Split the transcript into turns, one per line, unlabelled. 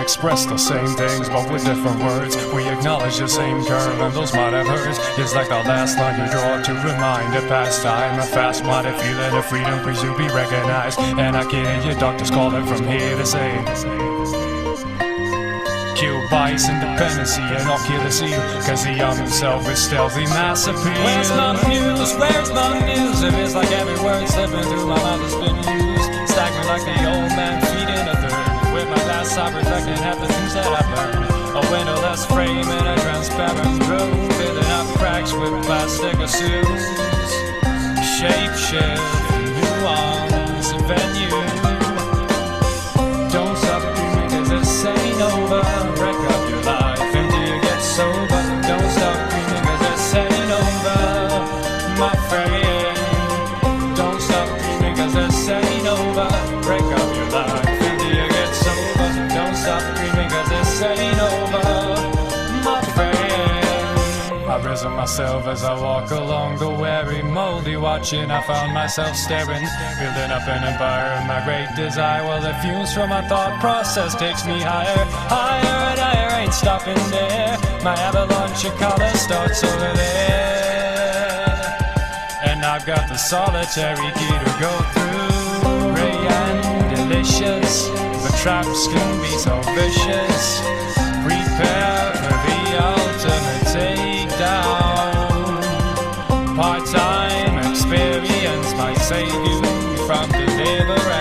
express the same things, but with different words. We acknowledge the same curve, and those mighty words is like the last line you draw to remind a past time, a fast-minded feeling of freedom, please to be recognized. And I can hear your doctors calling from here to say, kill bias, independency, and occupancy, cause the young himself is stealthy mass appeal. Where's my muse? Where's my muse? It is like every word slipping through my mouth has been used. Stagnant like the old man feeding a third. With my glass I reflecting half the things that I burn. A windowless frame in a transparent room, filling up cracks with plastic assumes. Shape shift, nuance, venue. Don't stop dreaming cause this ain't over. Wreck up your life until you get sober. Don't stop dreaming cause this ain't over, my friend. Don't stop dreaming cause this ain't over. Break up your life until you get sober. Don't stop dreaming cause this ain't over, my friend. I've risen myself as I walk along the weary, moldy watching. I found myself staring, building up an empire of my great desire. Well, the fumes from my thought process takes me higher, higher and higher, ain't stopping there. My avalanche of color starts over there, and I've got the solitary key to go through. Ray and delicious, but traps can be so vicious. Prepare for the ultimate takedown. Part-time experience might save you from deliverance.